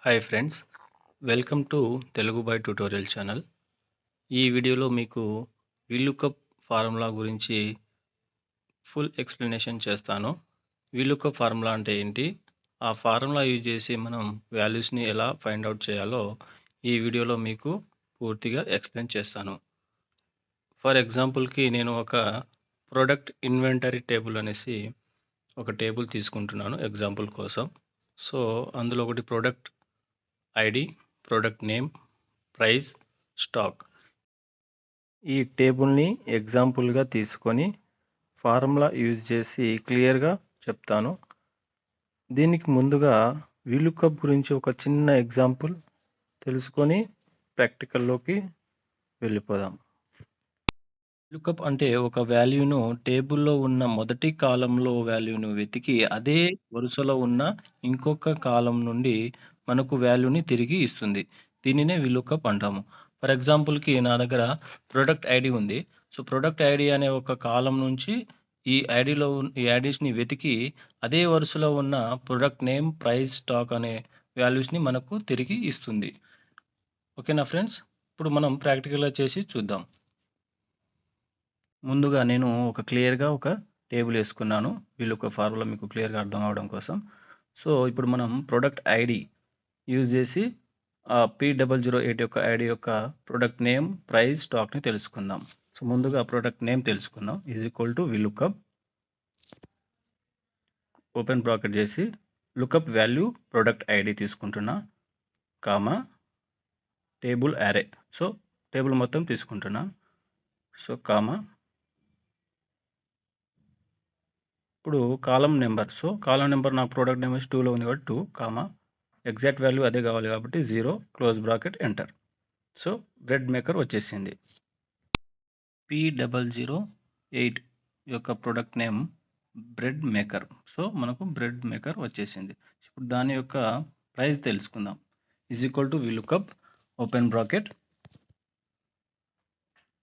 Hi friends, welcome to Telugu by tutorial channel. ఈ వీడియోలో మీకు VLOOKUP ఫార్ములా గురించి ఫుల్ ఎక్స్ప్లెనేషన్ చేస్తాను. VLOOKUP ఫార్ములా అంటే ఏంటి, ఆ ఫార్ములా యూజ్ చేసి మనం వాల్యూస్ని ఎలా ఫైండ్ అవుట్ చేయాలో ఈ వీడియోలో మీకు పూర్తిగా ఎక్స్ప్లెయిన్ చేస్తాను. ఫర్ ఎగ్జాంపుల్కి నేను ఒక ప్రోడక్ట్ ఇన్వెంటరీ టేబుల్ అనేసి ఒక టేబుల్ తీసుకుంటున్నాను ఎగ్జాంపుల్ కోసం. సో అందులో ఒకటి product ID, product name, price, stock. ఈ టేబుల్ని ఎగ్జాంపుల్గా తీసుకొని ఫార్ములా యూజ్ చేసి క్లియర్గా చెప్తాను. దీనికి ముందుగా VLOOKUP గురించి ఒక చిన్న ఎగ్జాంపుల్ తెలుసుకొని ప్రాక్టికల్లోకి వెళ్ళిపోదాం. VLOOKUP అంటే ఒక వాల్యూను టేబుల్లో ఉన్న మొదటి కాలంలో వాల్యూను వెతికి అదే వరుసలో ఉన్న ఇంకొక కాలం నుండి మనకు వాల్యూని తిరిగి ఇస్తుంది. దీనినే VLOOKUP అంటాము. ఫర్ ఎగ్జాంపుల్కి నా దగ్గర ప్రొడక్ట్ ఐడి ఉంది. సో ప్రొడక్ట్ ఐడి అనే ఒక కాలం నుంచి ఈ ఐడీస్ని వెతికి అదే వరుసలో ఉన్న ప్రొడక్ట్ నేమ్, ప్రైస్, స్టాక్ అనే వాల్యూస్ని మనకు తిరిగి ఇస్తుంది. ఓకేనా ఫ్రెండ్స్, ఇప్పుడు మనం ప్రాక్టికల్గా చేసి చూద్దాం. ముందుగా నేను క్లియర్గా ఒక టేబుల్ వేసుకున్నాను. VLOOKUP ఫార్ములా మీకు క్లియర్గా అర్థం అవడం కోసం. సో ఇప్పుడు మనం ప్రొడక్ట్ ఐడి యూజ్ చేసి P008 యొక్క ఐడి యొక్క ప్రొడక్ట్ నేమ్, ప్రైస్, స్టాక్ని తెలుసుకుందాం. సో ముందుగా ప్రొడక్ట్ నేమ్ తెలుసుకుందాం. VLOOKUP ఓపెన్ బ్రాకెట్ చేసి లుకప్ వాల్యూ ప్రొడక్ట్ ఐడి తీసుకుంటున్నా, కామా టేబుల్ యారే. సో టేబుల్ మొత్తం తీసుకుంటున్నా. సో కామా ఇప్పుడు కాలం నెంబర్. సో కాలం నెంబర్ నాకు ప్రోడక్ట్ నెంబర్ 2లో ఉంది కాబట్టి 2, కామా ఎగ్జాక్ట్ వాల్యూ అదే కావాలి కాబట్టి 0, close bracket, enter. So bread maker వచ్చేసింది. P008 యొక్క product name bread maker. So మనకు బ్రెడ్ మేకర్ వచ్చేసింది. ఇప్పుడు దాని యొక్క ప్రైస్ తెలుసుకుందాం. VLOOKUP open bracket.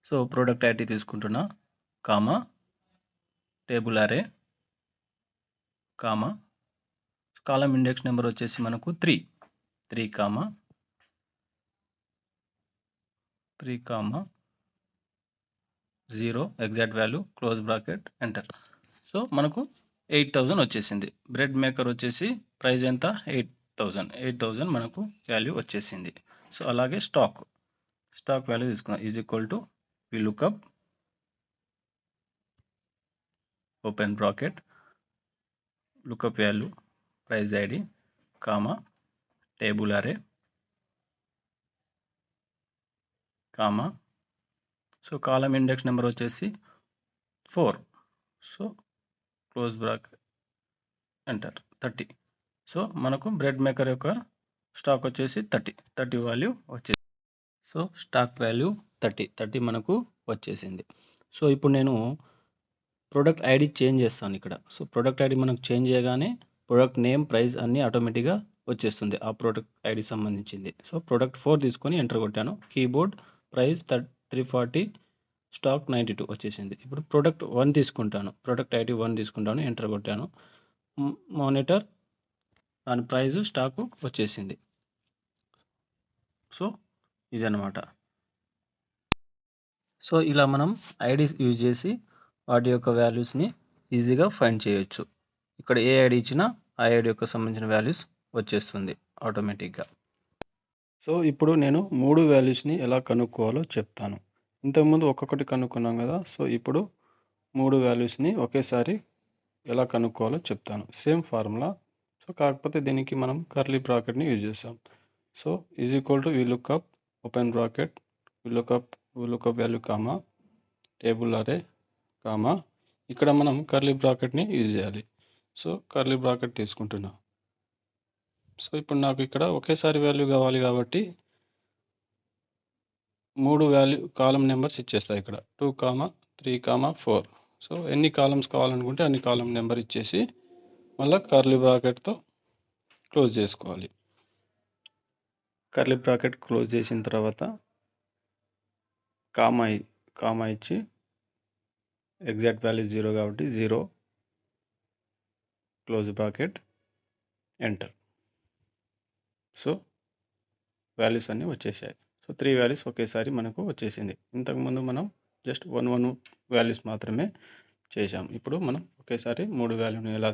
So product ID తీసుకుంటున్నా, కామా టేబుల్ అరే, కామా కాలం ఇండెక్స్ నెంబర్ వచ్చేసి మనకు 3, comma 0, exact value, close bracket, enter. So మనకు 8000 వచ్చేసింది. బ్రెడ్ మేకర్ వచ్చేసి ప్రైస్ ఎంత, 8000 మనకు వాల్యూ వచ్చేసింది. సో అలాగే స్టాక్ వాల్యూ తీసుకున్నాం. VLOOKUP open bracket, lookup value, price ID, comma table array, comma so column index number వచ్చేసి 4. So close bracket, enter. 30. So మనకు బ్రెడ్ మేకర్ యొక్క స్టాక్ వచ్చేసి 30 వాల్యూ వచ్చేసి. సో స్టాక్ వాల్యూ 30 మనకు వచ్చేసింది. సో ఇప్పుడు నేను ప్రోడక్ట్ ఐడి చేంజ్ చేస్తాను ఇక్కడ. సో ప్రోడక్ట్ ఐడి మనకు చేంజ్ చేయగానే ప్రోడక్ట్ నేమ్, ప్రైస్ అన్నీ ఆటోమేటిక్గా వచ్చేస్తుంది ఆ ప్రోడక్ట్ ఐడి సంబంధించింది. సో ప్రోడక్ట్ 4 తీసుకొని ఎంటర్ కొట్టాను. కీబోర్డ్ ప్రైస్ 340, స్టాక్ 92 వచ్చేసింది. ఇప్పుడు ప్రోడక్ట్ 1 తీసుకుంటాను, ప్రోడక్ట్ ఐడి 1 తీసుకుంటాను, ఎంటర్ కొట్టాను. మానిటర్ దాని ప్రైస్, స్టాక్ వచ్చేసింది. సో ఇదన్నమాట. సో ఇలా మనం ఐడీస్ యూజ్ చేసి వాటి యొక్క వాల్యూస్ని ఈజీగా ఫైండ్ చేయొచ్చు. ఇక్కడ ఏ ఐడి ఇచ్చినా ఆ ఐడి యొక్క సంబంధించిన వాల్యూస్ వచ్చేస్తుంది ఆటోమేటిక్గా. సో ఇప్పుడు నేను 3 వాల్యూస్ని ఎలా కనుక్కోవాలో చెప్తాను. ఇంతకుముందు ఒక్కొక్కటి కనుక్కున్నాం కదా. సో ఇప్పుడు 3 వాల్యూస్ని ఒకేసారి ఎలా కనుక్కోవాలో చెప్తాను. Same formula. సో కాకపోతే దీనికి మనం కర్లీ బ్రాకెట్ని యూజ్ చేస్తాం. So VLOOKUP open bracket, VLOOKUP value, comma table array, comma ఇక్కడ మనం కర్లీ బ్రాకెట్ని యూజ్ చేయాలి. సో కర్లీ బ్రాకెట్ తీసుకుంటున్నా. సో ఇప్పుడు నాకు ఇక్కడ ఒకేసారి వాల్యూ కావాలి కాబట్టి 3 వాల్యూ కాలం నెంబర్స్ ఇచ్చేస్తాయి ఇక్కడ 2, 3, 4. సో ఎన్ని కాలమ్స్ కావాలనుకుంటే అన్ని కాలం నెంబర్ ఇచ్చేసి మళ్ళీ కర్లీ బ్రాకెట్తో క్లోజ్ చేసుకోవాలి. కర్లీ బ్రాకెట్ క్లోజ్ చేసిన తర్వాత కామా ఇచ్చి ఎగ్జాక్ట్ వాల్యూ 0 కాబట్టి 0, close bracket, enter. So values అన్నీ వచ్చేసాయి. సో 3 వాల్యూస్ ఒకేసారి మనకు వచ్చేసింది. ఇంతకుముందు మనం జస్ట్ 1 వాల్యూస్ మాత్రమే చేసాం. ఇప్పుడు మనం ఒకేసారి 3 వాల్యూని ఎలా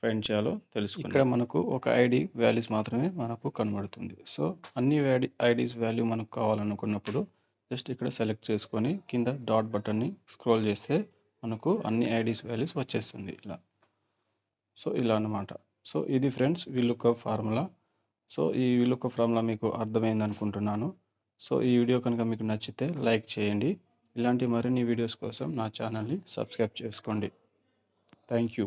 ఫైండ్ చేయాలో తెలుసుకుందాం. ఇక్కడ మనకు ఒక ఐడి వాల్యూస్ మాత్రమే మనకు కనబడుతుంది. సో అన్ని ఐడీస్ వాల్యూ మనకు కావాలనుకున్నప్పుడు జస్ట్ ఇక్కడ సెలెక్ట్ చేసుకొని కింద డాట్ బటన్ని స్క్రోల్ చేస్తే మనకు అన్ని ఐడీస్ వాల్యూస్ వచ్చేస్తుంది ఇలా. సో ఇలా అన్నమాట. సో ఇది ఫ్రెండ్స్ వీలుకప్ ఫార్ములా. సో ఈ వీలుకప్ ఫార్ములా మీకు అర్థమైంది అనుకుంటున్నాను. సో ఈ వీడియో కనుక మీకు నచ్చితే లైక్ చేయండి. ఇలాంటి మరిన్ని వీడియోస్ కోసం నా ఛానల్ని సబ్స్క్రైబ్ చేసుకోండి. Thank you.